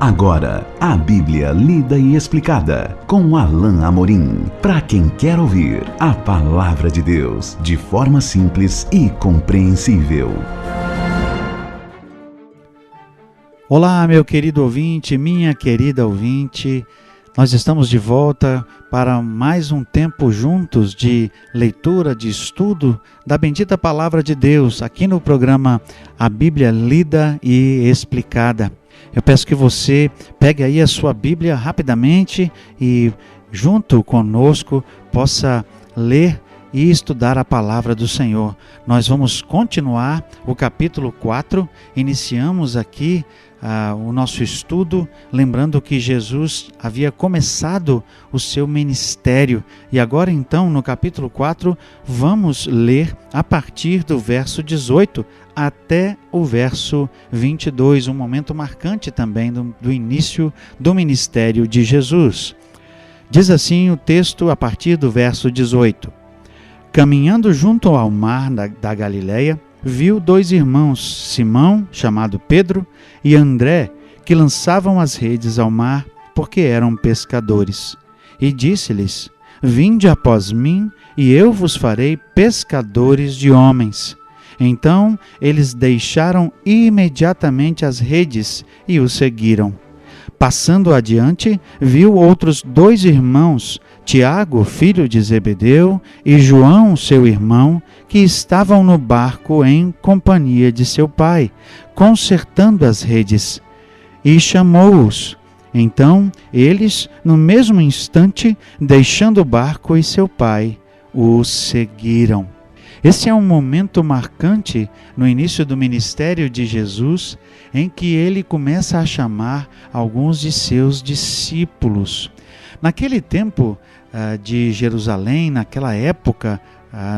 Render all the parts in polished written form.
Agora, a Bíblia lida e explicada, com Alain Amorim. Para quem quer ouvir a Palavra de Deus de forma simples e compreensível. Olá, meu querido ouvinte, minha querida ouvinte. Nós estamos de volta para mais um tempo juntos de leitura, de estudo da bendita Palavra de Deus, aqui no programa A Bíblia Lida e Explicada. Eu peço que você pegue aí a sua Bíblia rapidamente e, junto conosco, possa ler e estudar a Palavra do Senhor. Nós vamos continuar o capítulo 4, iniciamos aqui o nosso estudo, lembrando que Jesus havia começado o seu ministério. E agora então, no capítulo 4, vamos ler a partir do verso 18 até o verso 22, um momento marcante também do início do ministério de Jesus. Diz assim o texto a partir do verso 18. Caminhando junto ao mar da Galileia, viu dois irmãos, Simão, chamado Pedro, e André, que lançavam as redes ao mar, porque eram pescadores. E disse-lhes: Vinde após mim, e eu vos farei pescadores de homens. Então eles deixaram imediatamente as redes e o seguiram. Passando adiante, viu outros dois irmãos, Tiago, filho de Zebedeu, e João, seu irmão, que estavam no barco em companhia de seu pai, consertando as redes, e chamou-os. Então eles, no mesmo instante, deixando o barco e seu pai, o seguiram. Esse é um momento marcante no início do ministério de Jesus, em que ele começa a chamar alguns de seus discípulos. Naquele tempo de Jerusalém, naquela época,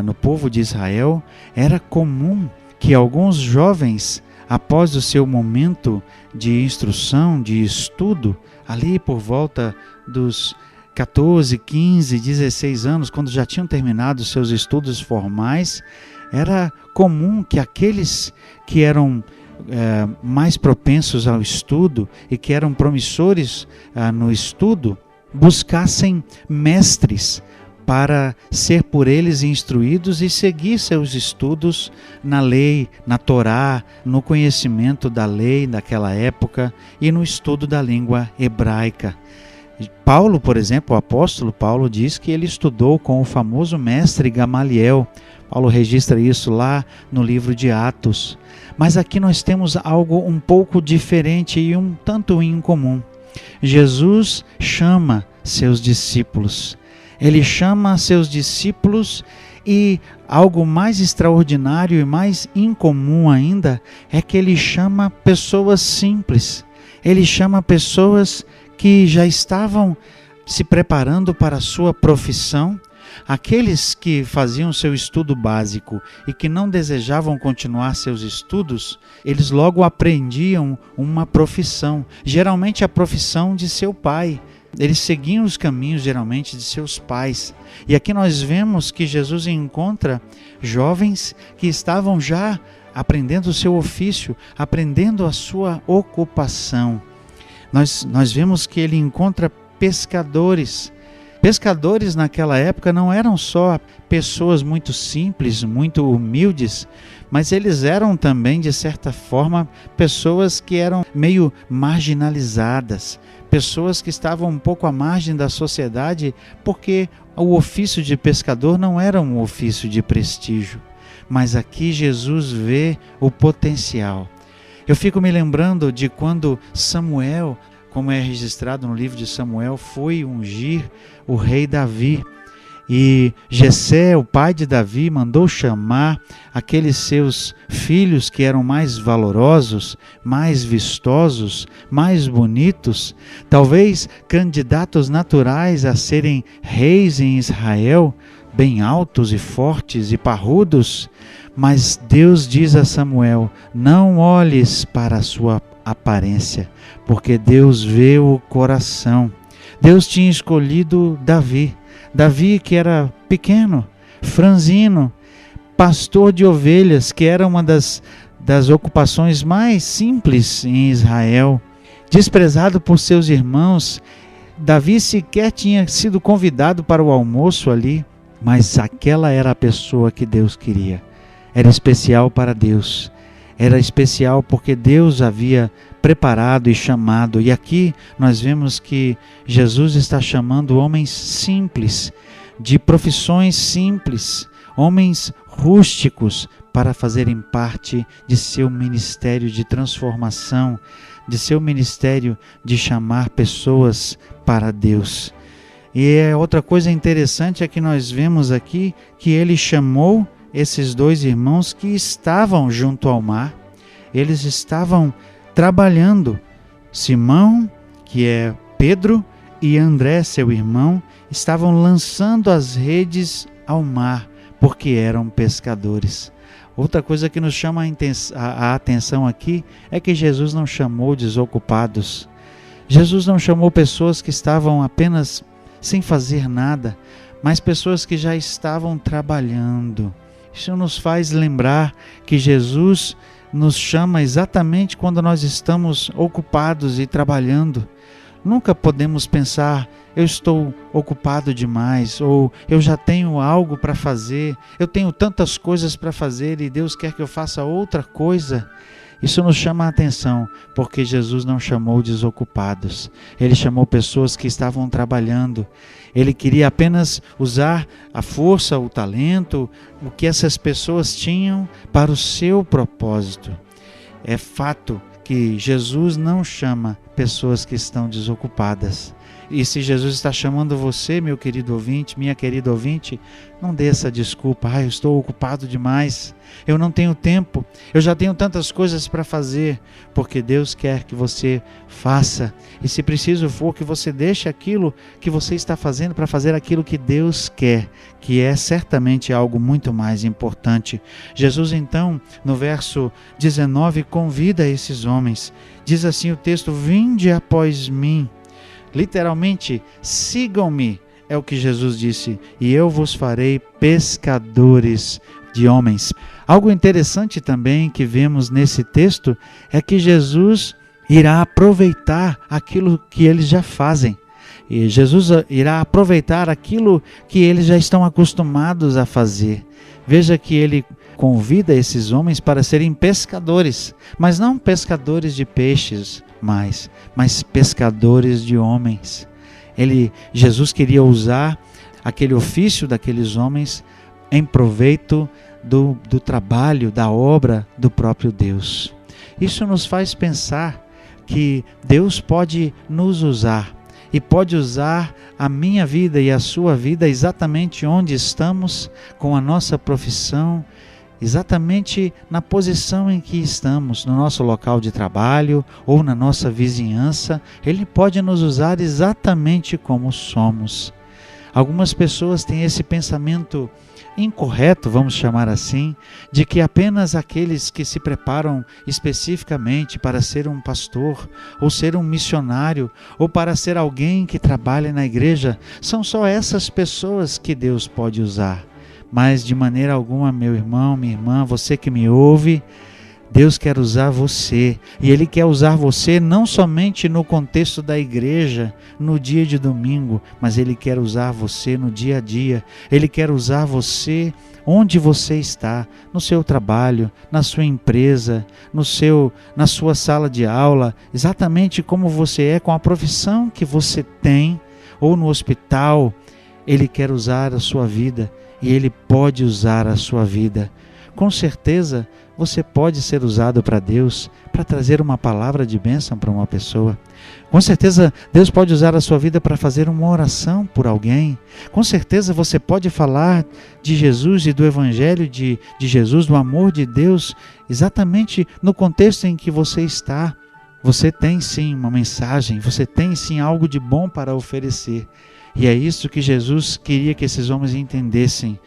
no povo de Israel, era comum que alguns jovens, após o seu momento de instrução, de estudo, ali por volta dos 14, 15, 16 anos, quando já tinham terminado seus estudos formais, era comum que aqueles que eram mais propensos ao estudo e que eram promissores no estudo, buscassem mestres para ser por eles instruídos e seguir seus estudos na lei, na Torá, no conhecimento da lei daquela época e no estudo da língua hebraica. Paulo, por exemplo, o apóstolo Paulo diz que ele estudou com o famoso mestre Gamaliel. Paulo registra isso lá no livro de Atos. Mas aqui nós temos algo um pouco diferente e um tanto incomum. Jesus chama seus discípulos. Ele chama seus discípulos e algo mais extraordinário e mais incomum ainda é que ele chama pessoas simples. Ele chama pessoas que já estavam se preparando para a sua profissão, aqueles que faziam seu estudo básico e que não desejavam continuar seus estudos, eles logo aprendiam uma profissão, geralmente a profissão de seu pai. Eles seguiam os caminhos geralmente de seus pais. E aqui nós vemos que Jesus encontra jovens que estavam já aprendendo o seu ofício, aprendendo a sua ocupação. Nós vemos que ele encontra pescadores. Pescadores naquela época não eram só pessoas muito simples, muito humildes, mas eles eram também, de certa forma, pessoas que eram meio marginalizadas, pessoas que estavam um pouco à margem da sociedade, porque o ofício de pescador não era um ofício de prestígio. Mas aqui Jesus vê o potencial. Eu fico me lembrando de quando Samuel, como é registrado no livro de Samuel, foi ungir o rei Davi. E Jessé, o pai de Davi, mandou chamar aqueles seus filhos que eram mais valorosos, mais vistosos, mais bonitos, talvez candidatos naturais a serem reis em Israel, bem altos e fortes e parrudos. Mas Deus diz a Samuel: não olhes para a sua aparência, porque Deus vê o coração. Deus tinha escolhido Davi, que era pequeno, franzino, pastor de ovelhas, que era uma das ocupações mais simples em Israel. desprezado por seus irmãos. Davi sequer tinha sido convidado para o almoço ali, mas aquela era a pessoa que Deus queria. Era especial para Deus. Era especial porque Deus havia preparado e chamado. E aqui nós vemos que Jesus está chamando homens simples, de profissões simples, homens rústicos, para fazerem parte de seu ministério de transformação, de seu ministério de chamar pessoas para Deus. E outra coisa interessante é que nós vemos aqui que ele chamou esses dois irmãos que estavam junto ao mar. Eles estavam trabalhando. Simão, que é Pedro, e André, seu irmão, estavam lançando as redes ao mar, porque eram pescadores. Outra coisa que nos chama a atenção aqui é que Jesus não chamou desocupados. Jesus não chamou pessoas que estavam apenas sem fazer nada, mas pessoas que já estavam trabalhando. Isso nos faz lembrar que Jesus nos chama exatamente quando nós estamos ocupados e trabalhando. Nunca podemos pensar, eu estou ocupado demais, ou eu já tenho algo para fazer, eu tenho tantas coisas para fazer e Deus quer que eu faça outra coisa. Isso nos chama a atenção, porque Jesus não chamou desocupados. Ele chamou pessoas que estavam trabalhando. Ele queria apenas usar a força, o talento, o que essas pessoas tinham para o seu propósito. É fato que Jesus não chama pessoas que estão desocupadas. E se Jesus está chamando você, meu querido ouvinte, minha querida ouvinte, não dê essa desculpa. Eu estou ocupado demais, eu não tenho tempo, eu já tenho tantas coisas para fazer, porque Deus quer que você faça. E se preciso for, que você deixe aquilo que você está fazendo para fazer aquilo que Deus quer, que é certamente algo muito mais importante. Jesus então, no verso 19, convida esses homens. Diz assim o texto: vinde após mim. Literalmente, sigam-me, é o que Jesus disse, e eu vos farei pescadores de homens. Algo interessante também que vemos nesse texto é que Jesus irá aproveitar aquilo que eles já fazem. E Jesus irá aproveitar aquilo que eles já estão acostumados a fazer. Veja que ele convida esses homens para serem pescadores, mas não pescadores de peixes mais, mas pescadores de homens. Jesus queria usar aquele ofício daqueles homens em proveito do trabalho, da obra do próprio Deus. Isso nos faz pensar que Deus pode nos usar e pode usar a minha vida e a sua vida exatamente onde estamos, com a nossa profissão, exatamente na posição em que estamos, no nosso local de trabalho ou na nossa vizinhança. Ele pode nos usar exatamente como somos. Algumas pessoas têm esse pensamento incorreto, vamos chamar assim, de que apenas aqueles que se preparam especificamente para ser um pastor, ou ser um missionário, ou para ser alguém que trabalha na igreja, são só essas pessoas que Deus pode usar. Mas de maneira alguma, meu irmão, minha irmã, você que me ouve, Deus quer usar você, e Ele quer usar você não somente no contexto da igreja, no dia de domingo, mas Ele quer usar você no dia a dia. Ele quer usar você onde você está, no seu trabalho, na sua empresa, na sua sala de aula, exatamente como você é, com a profissão que você tem, ou no hospital. Ele quer usar a sua vida, e Ele pode usar a sua vida. Com certeza, você pode ser usado para Deus, para trazer uma palavra de bênção para uma pessoa. Com certeza, Deus pode usar a sua vida para fazer uma oração por alguém. Com certeza, você pode falar de Jesus e do Evangelho de Jesus, do amor de Deus, exatamente no contexto em que você está. Você tem sim uma mensagem, você tem sim algo de bom para oferecer. E é isso que Jesus queria que esses homens entendessem.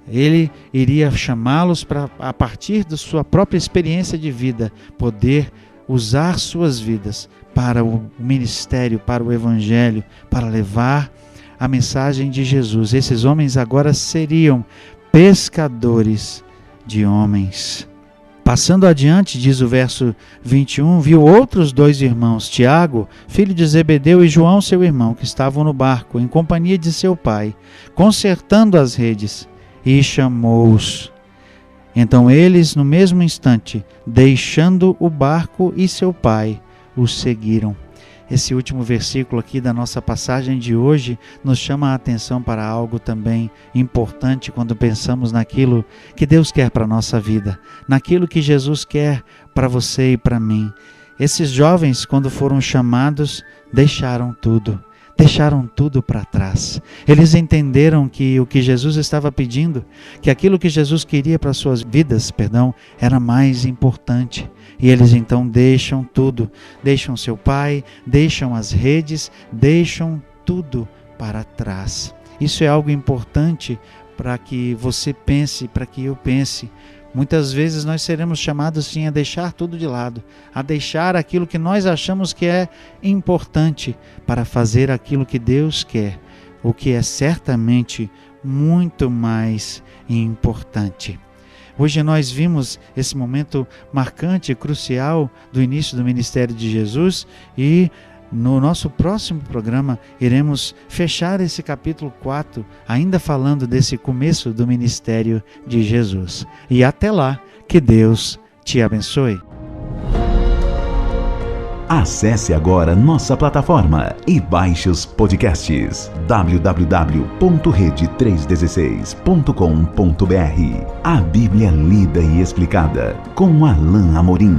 Ele iria chamá-los para, a partir da sua própria experiência de vida, poder usar suas vidas para o ministério, para o Evangelho, para levar a mensagem de Jesus. Esses homens agora seriam pescadores de homens. Passando adiante, diz o verso 21, viu outros 2 irmãos, Tiago, filho de Zebedeu, e João, seu irmão, que estavam no barco, em companhia de seu pai, consertando as redes, e chamou-os. Então eles, no mesmo instante, deixando o barco e seu pai, os seguiram. Esse último versículo aqui da nossa passagem de hoje nos chama a atenção para algo também importante quando pensamos naquilo que Deus quer para a nossa vida, naquilo que Jesus quer para você e para mim. Esses jovens, quando foram chamados, deixaram tudo para trás. Eles entenderam que o que Jesus estava pedindo, que aquilo que Jesus queria para suas vidas, era mais importante. E eles então deixam tudo, deixam seu pai, deixam as redes, deixam tudo para trás. Isso é algo importante para que você pense, para que eu pense. Muitas vezes nós seremos chamados sim a deixar tudo de lado, a deixar aquilo que nós achamos que é importante para fazer aquilo que Deus quer, o que é certamente muito mais importante. Hoje nós vimos esse momento marcante e crucial do início do ministério de Jesus e no nosso próximo programa iremos fechar esse capítulo 4, ainda falando desse começo do ministério de Jesus. E até lá, que Deus te abençoe. Acesse agora nossa plataforma e baixe os podcasts www.rede316.com.br. A Bíblia lida e explicada com Alain Amorim.